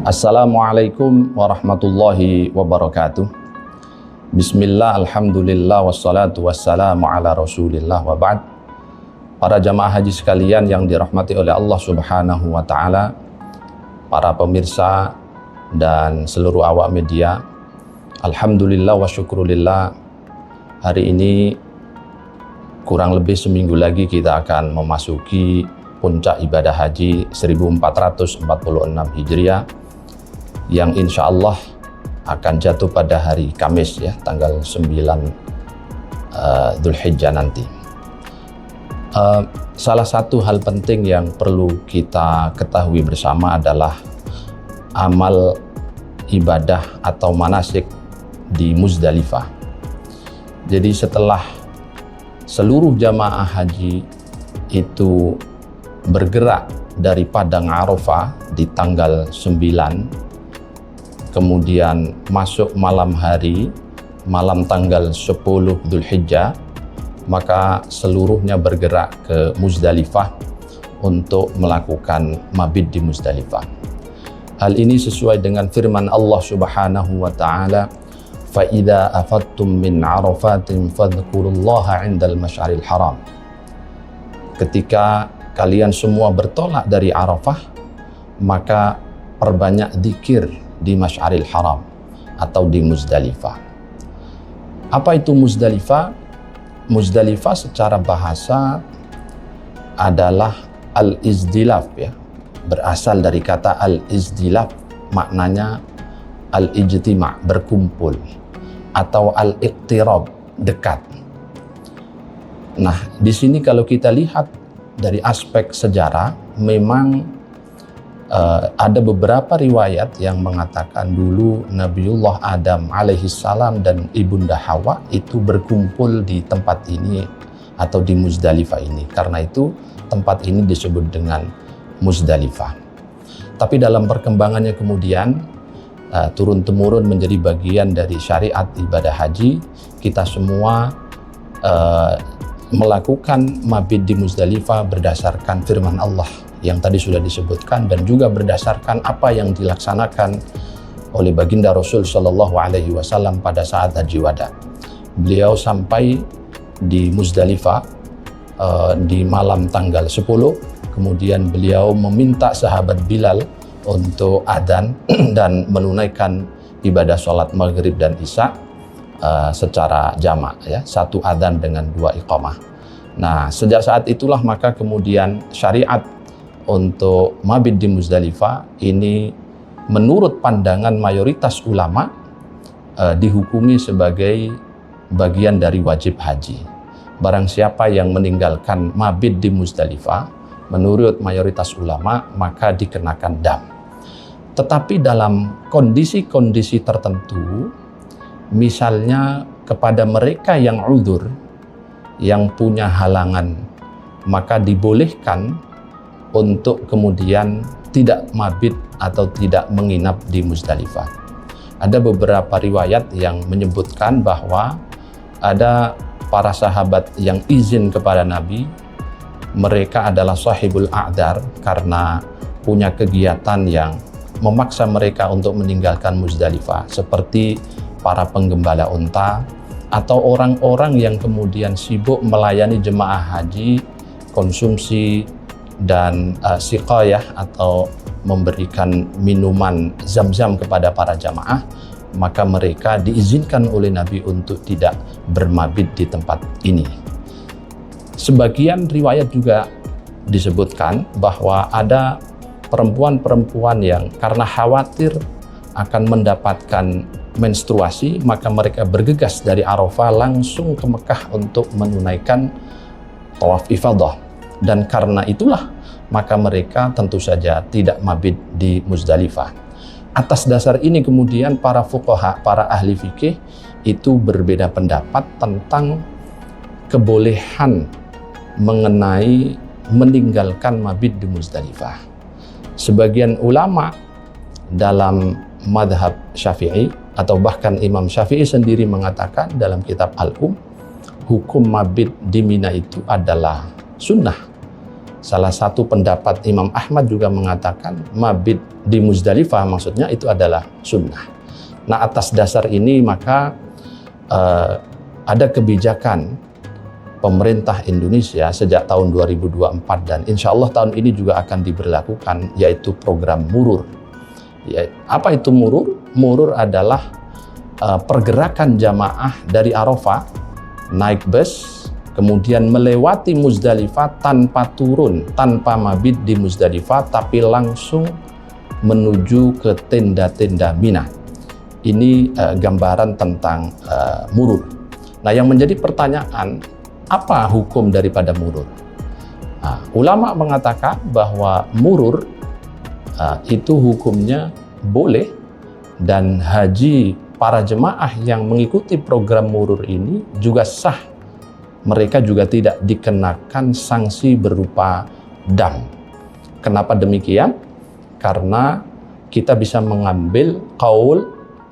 Assalamualaikum warahmatullahi wabarakatuh. Bismillah, alhamdulillah, wassalatu wassalamu ala rasulillah wa ba'd. Para jamaah haji sekalian yang dirahmati oleh Allah subhanahu wa ta'ala, para pemirsa dan seluruh awak media, alhamdulillah wa syukrulillah, hari ini kurang lebih seminggu lagi kita akan memasuki puncak ibadah haji 1446 Hijriah yang insya Allah akan jatuh pada hari Kamis ya, tanggal 9 Dzulhijjah nanti. Salah satu hal penting yang perlu kita ketahui bersama adalah amal ibadah atau manasik di Muzdalifah. Jadi setelah seluruh jamaah haji itu bergerak dari Padang Arafah di tanggal 9, kemudian masuk malam hari, malam tanggal 10 Dzulhijjah, maka seluruhnya bergerak ke Muzdalifah untuk melakukan mabit di Muzdalifah. Hal ini sesuai dengan firman Allah Subhanahu wa taala, "Fa idza afattum min Arafatin fadhkurullaha 'indal masy'aril haram." Ketika kalian semua bertolak dari Arafah, maka perbanyak zikir di Masy'aril Haram atau di Muzdalifah. Apa itu Muzdalifah? Muzdalifah secara bahasa adalah al-izdilaf ya. Berasal dari kata al-izdilaf, maknanya al-ijtima', berkumpul, atau al-iqtirab, dekat. Nah, di sini kalau kita lihat dari aspek sejarah, memang ada beberapa riwayat yang mengatakan dulu Nabiullah Adam alaihissalam dan Ibunda Hawa itu berkumpul di tempat ini atau di Muzdalifah ini. Karena itu tempat ini disebut dengan Muzdalifah. Tapi dalam perkembangannya kemudian turun-temurun menjadi bagian dari syariat ibadah haji. Kita semua melakukan mabit di Muzdalifah berdasarkan firman Allah yang tadi sudah disebutkan, dan juga berdasarkan apa yang dilaksanakan oleh baginda Rasul Shallallahu Alaihi Wasallam pada saat haji wada. Beliau sampai di Muzdalifah di malam tanggal 10, kemudian beliau meminta sahabat Bilal untuk adzan dan menunaikan ibadah sholat maghrib dan isya secara jamak ya, satu adzan dengan 2 iqamah. Nah, sejak saat itulah maka kemudian syariat untuk mabit di Muzdalifah ini menurut pandangan mayoritas ulama dihukumi sebagai bagian dari wajib haji. Barang siapa yang meninggalkan mabit di Muzdalifah menurut mayoritas ulama maka dikenakan dam. Tetapi dalam kondisi-kondisi tertentu, misalnya kepada mereka yang udzur, yang punya halangan, maka dibolehkan untuk kemudian tidak mabit atau tidak menginap di Muzdalifah. Ada beberapa riwayat yang menyebutkan bahwa ada para sahabat yang izin kepada Nabi, mereka adalah sahibul a'dar karena punya kegiatan yang memaksa mereka untuk meninggalkan Muzdalifah, seperti para penggembala unta atau orang-orang yang kemudian sibuk melayani jemaah haji, konsumsi dan siqayah atau memberikan minuman zam-zam kepada para jamaah, maka mereka diizinkan oleh Nabi untuk tidak bermabit di tempat ini. Sebagian riwayat juga disebutkan bahwa ada perempuan-perempuan yang karena khawatir akan mendapatkan menstruasi, maka mereka bergegas dari Arafah langsung ke Mekah untuk menunaikan tawaf ifadah. Dan karena itulah maka mereka tentu saja tidak mabit di Muzdalifah. Atas dasar ini kemudian para fuqaha, para ahli fikih itu berbeda pendapat tentang kebolehan mengenai meninggalkan mabit di Muzdalifah. Sebagian ulama dalam madhab Syafi'i atau bahkan Imam Syafi'i sendiri mengatakan dalam kitab Al-Um, hukum mabit di Mina itu adalah sunnah, Salah satu pendapat Imam Ahmad juga mengatakan mabit di Muzdalifah maksudnya itu adalah sunnah. Nah, atas dasar ini maka ada kebijakan pemerintah Indonesia sejak tahun 2024 dan insya Allah tahun ini juga akan diberlakukan, yaitu program Murur. Ya, apa itu Murur? Murur adalah pergerakan jamaah dari Arafah naik bus, kemudian melewati Muzdalifah tanpa turun, tanpa mabit di Muzdalifah, tapi langsung menuju ke tenda-tenda Mina. Ini gambaran tentang Murur. Nah, yang menjadi pertanyaan, apa hukum daripada Murur? Nah, ulama mengatakan bahwa Murur itu hukumnya boleh, dan haji para jemaah yang mengikuti program Murur ini juga sah. Mereka juga tidak dikenakan sanksi berupa dam. Kenapa demikian? Karena kita bisa mengambil qaul,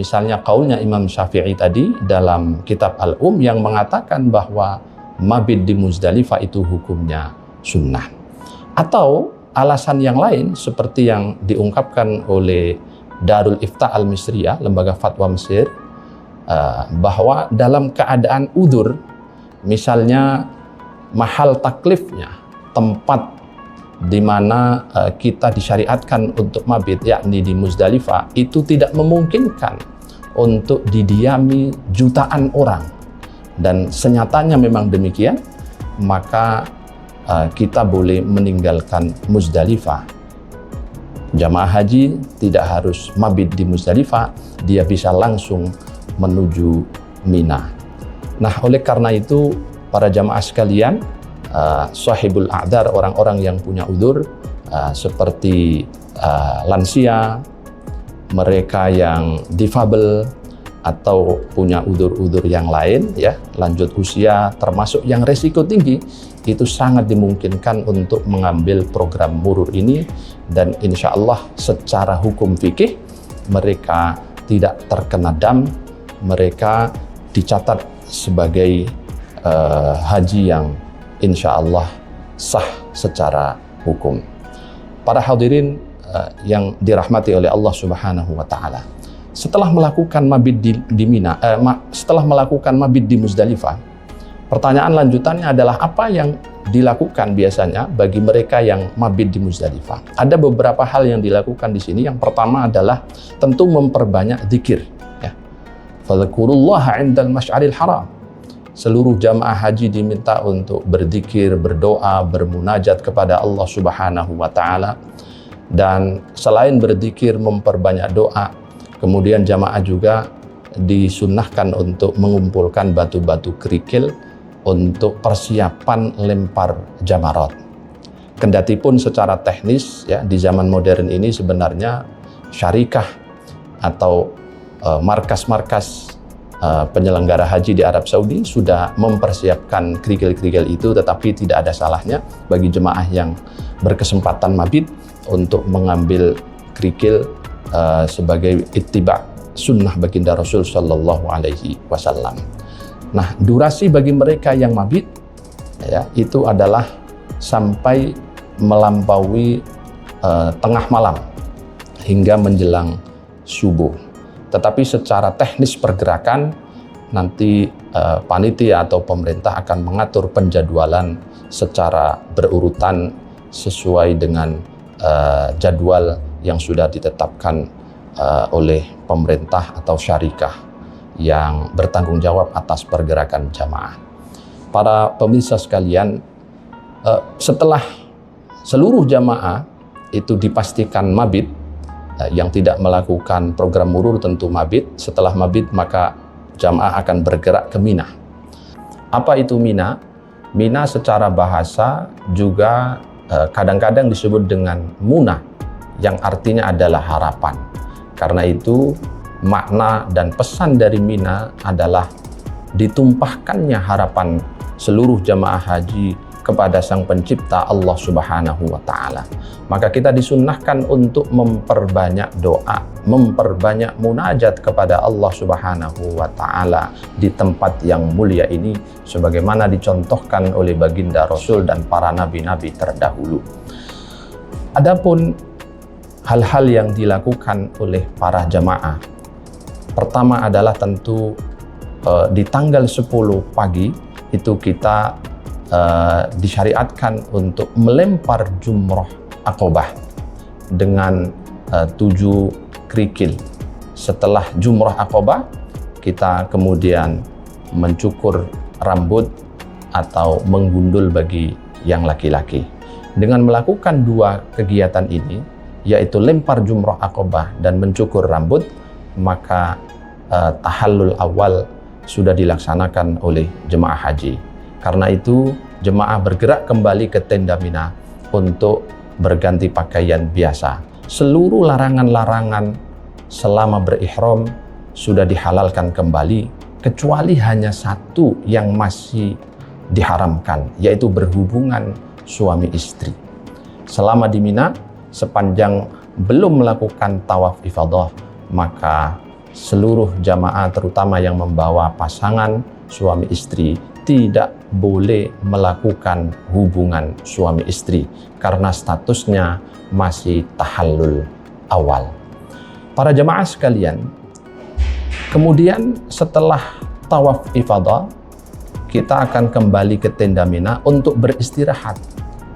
misalnya qaulnya Imam Syafi'i tadi dalam kitab Al-Um yang mengatakan bahwa mabit di Muzdalifah itu hukumnya sunnah. Atau alasan yang lain seperti yang diungkapkan oleh Darul Ifta Al-Misriyah, lembaga fatwa Mesir, bahwa dalam keadaan udzur, misalnya mahal taklifnya, tempat di mana kita disyariatkan untuk mabit, yakni di Muzdalifah, itu tidak memungkinkan untuk didiami jutaan orang, dan senyatanya memang demikian, maka kita boleh meninggalkan Muzdalifah. Jamaah haji tidak harus mabit di Muzdalifah, dia bisa langsung menuju Mina. Nah, oleh karena itu, para jamaah sekalian, sahibul a'dzar, orang-orang yang punya udzur, seperti lansia, mereka yang difabel, atau punya udzur-udzur yang lain, ya, lanjut usia, termasuk yang resiko tinggi, itu sangat dimungkinkan untuk mengambil program Murur ini, dan insya Allah secara hukum fikih mereka tidak terkena dam, mereka dicatat sebagai haji yang insya Allah sah secara hukum. Para hadirin yang dirahmati oleh Allah Subhanahu wa Ta'ala, setelah melakukan mabit di Mina, setelah melakukan mabit di Muzdalifah, pertanyaan lanjutannya adalah apa yang dilakukan biasanya bagi mereka yang mabit di Muzdalifah. Ada beberapa hal yang dilakukan di sini. Yang pertama adalah tentu memperbanyak zikir. Ya. Fadhkurullaha 'indal masy'aril haram. Seluruh jamaah haji diminta untuk berzikir, berdoa, bermunajat kepada Allah Subhanahu wa Ta'ala. Dan selain berzikir, memperbanyak doa, kemudian jamaah juga disunnahkan untuk mengumpulkan batu-batu kerikil untuk persiapan lempar jamarat. Kendatipun secara teknis, ya, di zaman modern ini sebenarnya syarikah atau markas-markas penyelenggara haji di Arab Saudi sudah mempersiapkan kerikil-kerikil itu, tetapi tidak ada salahnya bagi jemaah yang berkesempatan mabit untuk mengambil kerikil sebagai ittiba sunnah baginda Rasul Shallallahu Alaihi Wasallam. Nah, durasi bagi mereka yang mabit, ya, itu adalah sampai melampaui tengah malam hingga menjelang subuh. Tetapi secara teknis pergerakan nanti panitia atau pemerintah akan mengatur penjadwalan secara berurutan sesuai dengan jadwal yang sudah ditetapkan oleh pemerintah atau syarikah yang bertanggung jawab atas pergerakan jamaah. Para pemirsa sekalian, setelah seluruh jamaah itu dipastikan mabit, yang tidak melakukan program Murur tentu mabit. Setelah mabit maka jamaah akan bergerak ke Mina. Apa itu Mina? Mina secara bahasa juga kadang-kadang disebut dengan Muna, yang artinya adalah harapan. Karena itu makna dan pesan dari Mina adalah ditumpahkannya harapan seluruh jamaah haji kepada Sang Pencipta Allah Subhanahu wa Ta'ala. Maka kita disunnahkan untuk memperbanyak doa, memperbanyak munajat kepada Allah Subhanahu wa Ta'ala di tempat yang mulia ini, sebagaimana dicontohkan oleh baginda Rasul dan para nabi-nabi terdahulu. Adapun hal-hal yang dilakukan oleh para jamaah, pertama adalah tentu di tanggal 10 pagi itu kita disyariatkan untuk melempar jumroh Aqobah dengan 7 kerikil. Setelah jumroh Aqobah, kita kemudian mencukur rambut atau menggundul bagi yang laki-laki. Dengan melakukan 2 kegiatan ini, yaitu lempar jumroh Aqobah dan mencukur rambut, maka tahallul awal sudah dilaksanakan oleh jemaah haji. Karena itu, jemaah bergerak kembali ke tenda Mina untuk berganti pakaian biasa. Seluruh larangan-larangan selama berihram sudah dihalalkan kembali, kecuali hanya satu yang masih diharamkan, yaitu berhubungan suami istri. Selama di Mina, sepanjang belum melakukan tawaf ifadah, maka seluruh jamaah terutama yang membawa pasangan suami istri tidak boleh melakukan hubungan suami istri karena statusnya masih tahallul awal. Para jamaah sekalian, kemudian setelah tawaf ifadah, kita akan kembali ke tenda Mina untuk beristirahat.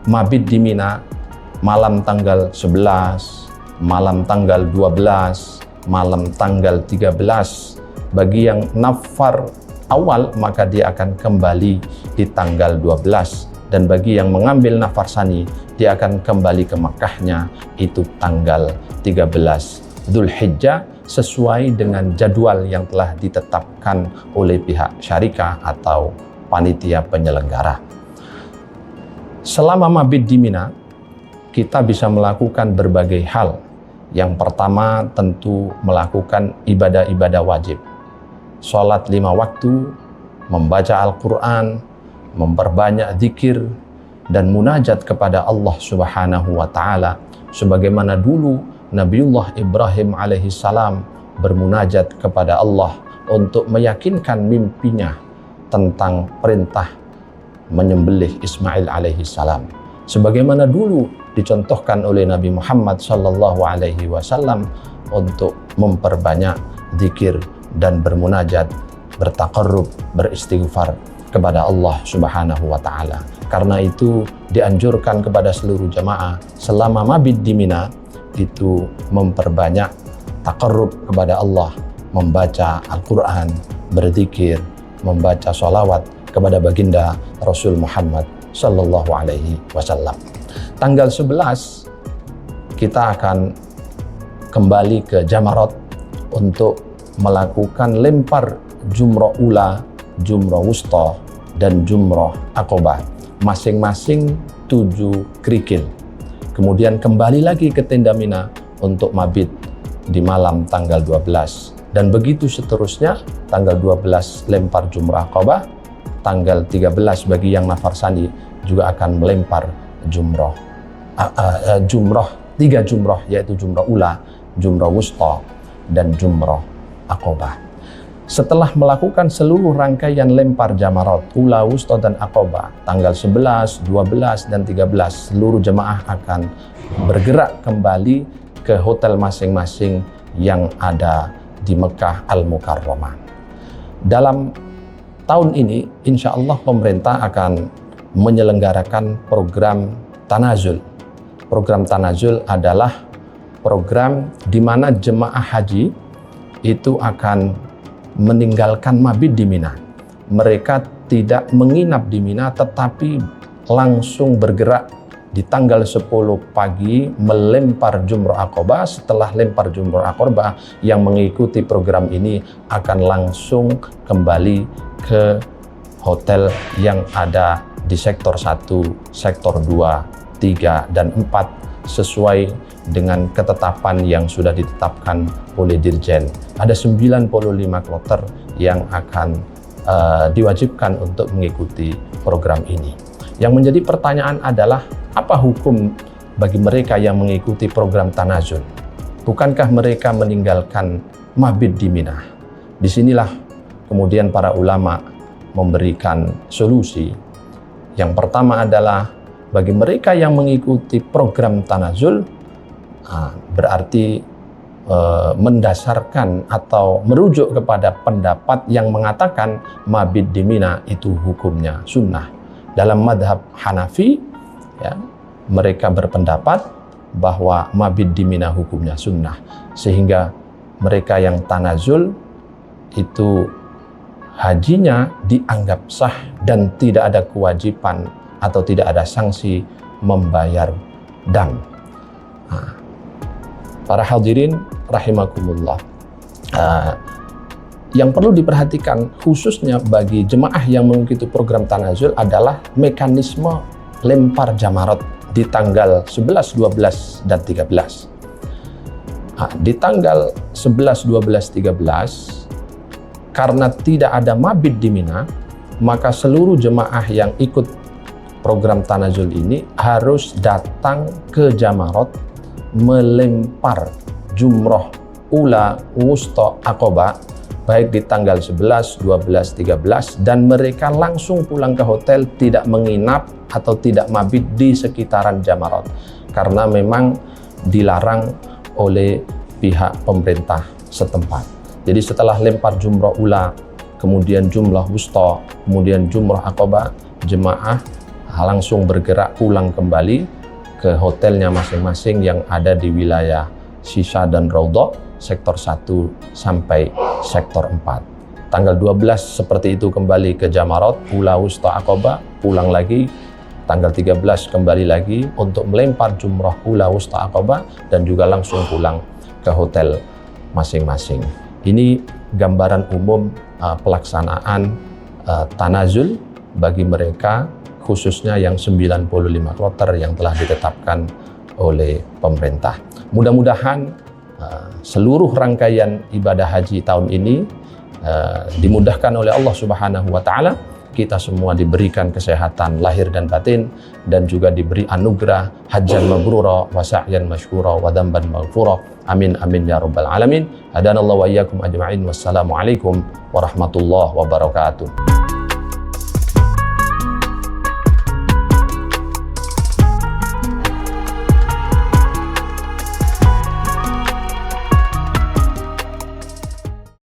Mabit di Mina malam tanggal 11, malam tanggal 12, malam tanggal 13. Bagi yang nafar awal, maka dia akan kembali di tanggal 12. Dan bagi yang mengambil nafar sani, dia akan kembali ke Makkahnya itu tanggal 13 Dzulhijjah, sesuai dengan jadwal yang telah ditetapkan oleh pihak syarikah atau panitia penyelenggara. Selama mabit di Mina, kita bisa melakukan berbagai hal. Yang pertama tentu melakukan ibadah-ibadah wajib. Sholat 5 waktu, membaca Al-Quran, memperbanyak zikir, dan munajat kepada Allah Subhanahu wa Ta'ala. Sebagaimana dulu Nabiullah Ibrahim alaihissalam bermunajat kepada Allah untuk meyakinkan mimpinya tentang perintah menyembelih Ismail alaihissalam. Sebagaimana dulu dicontohkan oleh Nabi Muhammad sallallahu alaihi wasallam untuk memperbanyak zikir dan bermunajat, bertaqarrub, beristighfar kepada Allah Subhanahu wa Ta'ala. Karena itu dianjurkan kepada seluruh jamaah selama mabit di Mina itu memperbanyak taqarrub kepada Allah, membaca Al-Quran, berzikir, membaca sholawat kepada baginda Rasul Muhammad sallallahu alaihi wasallam. Tanggal 11 kita akan kembali ke Jamarat untuk melakukan lempar jumroh ula, jumroh wusta, dan jumroh Aqobah, masing-masing 7 kerikil. Kemudian kembali lagi ke tenda Mina untuk mabit di malam tanggal 12. Dan begitu seterusnya, tanggal 12 lempar jumroh Aqobah, tanggal 13 bagi yang nafar sani juga akan melempar jumroh 3 jumroh, yaitu jumroh ula, jumroh wusta, dan jumroh Aqobah. Setelah melakukan seluruh rangkaian lempar jamarat, ula, wusta, dan Aqobah, tanggal 11, 12, dan 13, seluruh jemaah akan bergerak kembali ke hotel masing-masing yang ada di Mekah Al-Mukarramah. Dalam tahun ini, insya Allah pemerintah akan menyelenggarakan program Tanazul. Program Tanazul adalah program di mana jemaah haji itu akan meninggalkan mabit di Mina. Mereka tidak menginap di Mina, tetapi langsung bergerak di tanggal 10 pagi melempar jumroh Aqobah. Setelah lempar jumroh Aqobah, yang mengikuti program ini akan langsung kembali ke hotel yang ada di sektor 1, sektor 2, 3, dan 4 sesuai dengan ketetapan yang sudah ditetapkan oleh Dirjen. Ada 95 kloter yang akan diwajibkan untuk mengikuti program ini. Yang menjadi pertanyaan adalah, apa hukum bagi mereka yang mengikuti program tanazul? Bukankah mereka meninggalkan mabit di Mina? Disinilah kemudian para ulama memberikan solusi. Yang pertama adalah, bagi mereka yang mengikuti program tanazul, berarti mendasarkan atau merujuk kepada pendapat yang mengatakan mabit di Mina itu hukumnya sunnah. Dalam madhab Hanafi, ya, mereka berpendapat bahwa mabit di Mina hukumnya sunnah, sehingga mereka yang tanazul itu hajinya dianggap sah dan tidak ada kewajiban atau tidak ada sanksi membayar dam. Para hadirin rahimakumullah, yang perlu diperhatikan khususnya bagi jemaah yang mengikuti program tanazul adalah mekanisme lempar jamarat di tanggal 11, 12, dan 13. Di tanggal 11, 12, 13, karena tidak ada mabit di Mina, maka seluruh jemaah yang ikut program tanazul ini harus datang ke jamarat melempar jumroh ula, wusta, aqobah, baik di tanggal 11, 12, 13, dan mereka langsung pulang ke hotel, tidak menginap atau tidak mabit di sekitaran jamarat, karena memang dilarang oleh pihak pemerintah setempat. Jadi setelah lempar jumroh ula, kemudian jumroh wusta, kemudian jumroh aqobah, jemaah langsung bergerak pulang kembali ke hotelnya masing-masing yang ada di wilayah Sisa dan Raudhah, sektor 1 sampai sektor 4. Tanggal 12 seperti itu kembali ke jamarat, ula, wusta, aqobah, pulang lagi. Tanggal 13 kembali lagi untuk melempar jumroh ula, wusta, aqobah, dan juga langsung pulang ke hotel masing-masing. Ini gambaran umum pelaksanaan tanazul bagi mereka, khususnya yang 95 kloter yang telah ditetapkan oleh pemerintah. Mudah-mudahan seluruh rangkaian ibadah haji tahun ini dimudahkan oleh Allah Subhanahu wa Ta'ala. Kita semua diberikan kesehatan lahir dan batin, dan juga diberi anugerah hajjan mabrura wa sa'yan masykura wa dzamban maghfura. Amin amin ya rabbal alamin. Hadanallahu wa iyyakum ajma'in. Wassalamu alaikum warahmatullahi wabarakatuh.